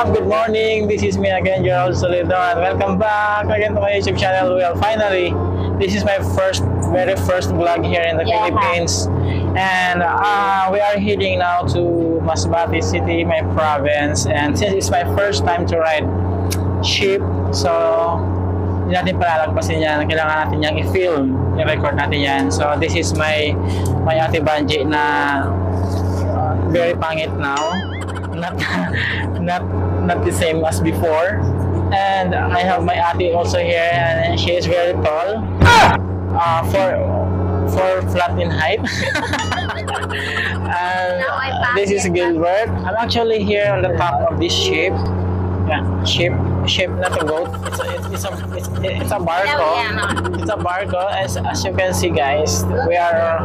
up? Good morning. This is me again, Gerald Solido, and welcome back again to my YouTube channel. Well, finally, this is my very first vlog here in the Philippines, and we are heading now to Masbate City, my province. And since it's my first time to ride ship, so hindi natin palalagpasin yan. Kailangan natin yang i-film, i-record natin yan. So this is my Ate Banji na very pangit now. Not the same as before. And I have my ate also here, and she is very tall, for flat in height. And this is Gilbert. I'm actually here on the top of this ship. Yeah, ship, not a boat. It's a barco. It's a barco. As you can see, guys, we are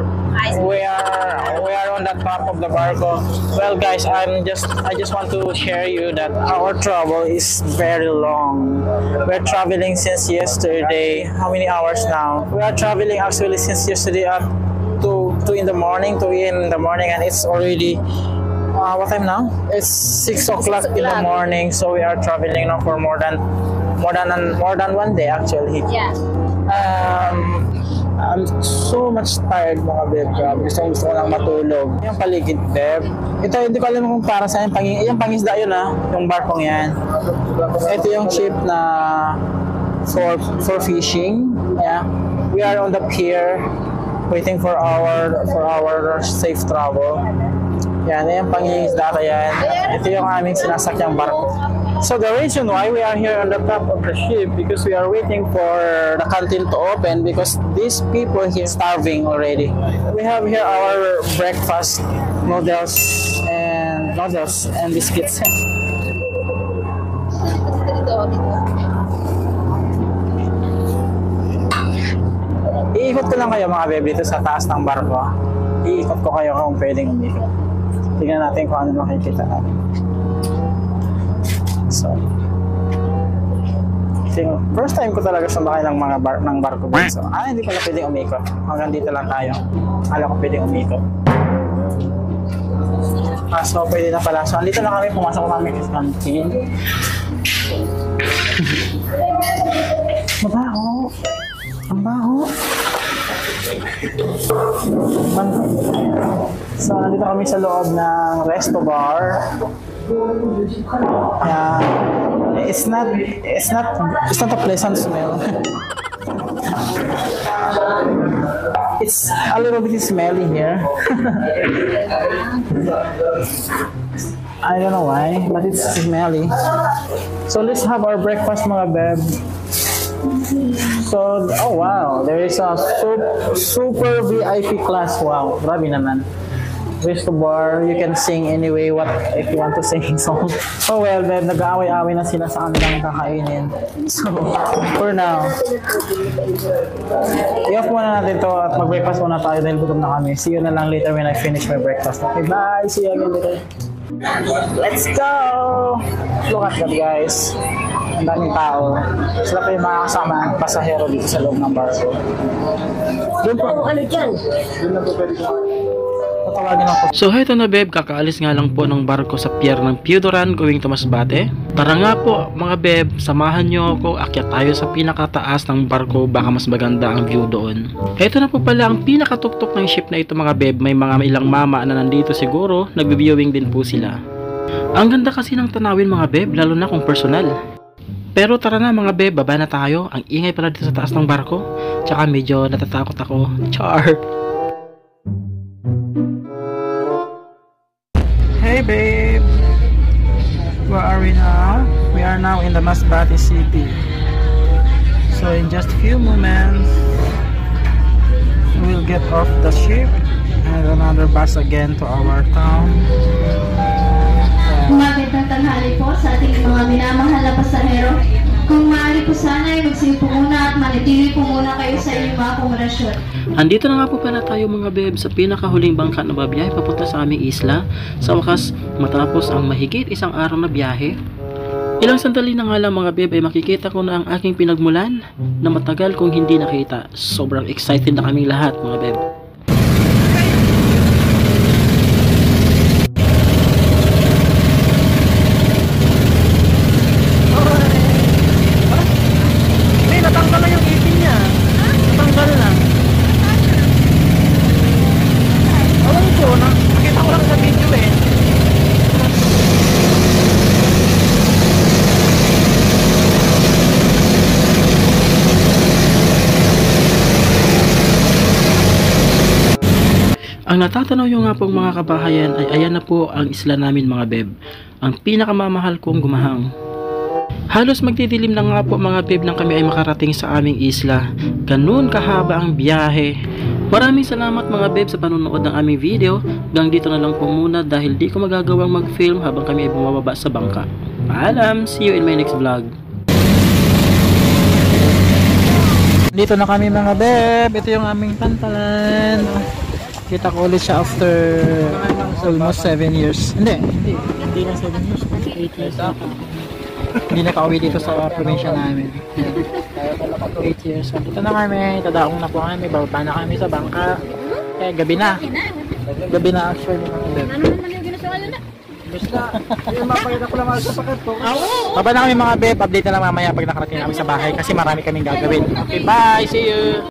on the top of the barco. Well, guys, I just want to share you that our travel is very long. We're traveling since yesterday. How many hours now? We are traveling actually since yesterday at 2 in the morning, and it's already what time now? It's 6 o'clock in the morning. So we are traveling now for more than 1 day actually. Yeah. I'm so much tired, mga babe. Gusto ko lang matulog. Yung paligid, babe. Ito, hindi ko alam kung para saan yung pangisda yun, yung barkong yan. Ito yung ship na for fishing. Yeah. We are on the pier waiting for our safe travel. Yan, yung pangisda yan. Ito yung aming sinasakyang barko. So the reason why we are here on the top of the ship, because we are waiting for the canteen to open, because these people here are starving already. We have here our breakfast, noodles and biscuits. Iikot ko lang kayo, mga baby, dito sa taas ng barko. Iikot ko kayo kung pwedeng umikot. Tingnan natin kung ano makikita natin. So, first time ko talaga sumakay ng barko. So, hindi pala pwedeng umikot. Hanggang dito lang tayo. Alam ko pwedeng umikot. So, pwede na pala. So, andito na kami. Pumasok namin sa canteen. Mabaho. Ang baho. So, nandito kami sa loob ng resto bar. It's not a pleasant smell. It's a little bit smelly here. I don't know why, but it's smelly. So let's have our breakfast, mga beb. So, oh wow, there is a super VIP class. Wow, grabe naman. Resto bar, you can sing anyway if you want to sing song. Oh well, babe, nag-aaway-aaway na sila sa kanilang kakainin. So, for now, i-off muna natin to at mag-breakfast muna tayo dahil gutom na kami. See you na lang later when I finish my breakfast. Okay, bye! See you again later. Let's go! Look at that, guys. Ang daming tao. Sila pa yung mga kasama pasahero dito sa loob ng barko. Doon po. Ano dyan? Doon na po pwede ko. So heto na, babe, kakaalis nga lang po ng barko sa pier ng Piodoran going to Masbate. Tara nga po, mga babe, samahan nyo ako, akyat tayo sa pinakataas ng barko, baka mas maganda ang view doon. Heto na po pala ang pinakatuktok ng ship na ito, mga babe. May mga ilang mama na nandito siguro, nagbe-viewing din po sila. Ang ganda kasi ng tanawin, mga babe, lalo na kung personal. Pero tara na, mga babe, baba na tayo. Ang ingay pala dito sa taas ng barko, tsaka medyo natatakot ako. Char! Hey babe, where are we now? We are now in the Masbate City. So in just a few moments, we will get off the ship and another bus again to our town. Magandang tanghali po sa ating mga minamahal na pasahero. Kung maaari po sana ay magsipo muna at manitili po muna kayo sa inyong mga akomodasyon. Andito na nga po pala tayo, mga babe, sa pinakahuling bangka na babiyahe papunta sa aming isla. Sa wakas, matapos ang mahigit isang araw na biyahe. Ilang sandali na nga lang, mga babe, ay makikita ko na ang aking pinagmulan na matagal kong hindi nakita. Sobrang excited na kaming lahat, mga babe. Ang natatanaw nyo nga pong mga kabahayan ay ayan na po ang isla namin mga beb. Ang pinakamamahal kong gumahang. Halos magdidilim na nga po mga beb nang kami ay makarating sa aming isla. Ganun kahaba ang biyahe. Maraming salamat mga beb sa panonood ng aming video. Hanggang dito na lang po muna dahil di ko magagawang mag-film habang kami ay bumababa sa bangka. Paalam! See you in my next vlog. Dito na kami mga beb. Ito yung aming pantalan. Kita ko ulit siya after almost 7 years. Hindi na 7 years. 8 years ako. Hindi nakauwi dito sa probinsya namin. 8 years. Dito na kami. Tadaong na po kami. Bababa na kami sa bangka. Eh, gabi na. Gabi na actually mga beb. Ano naman yung ginagawa na? Basta, yung mapakita ko lang mga sapakat ko. Baba na kami mga beb. Update na lang mamaya pag nakarating kami sa bahay kasi marami kaming gagawin. Okay, bye! See you!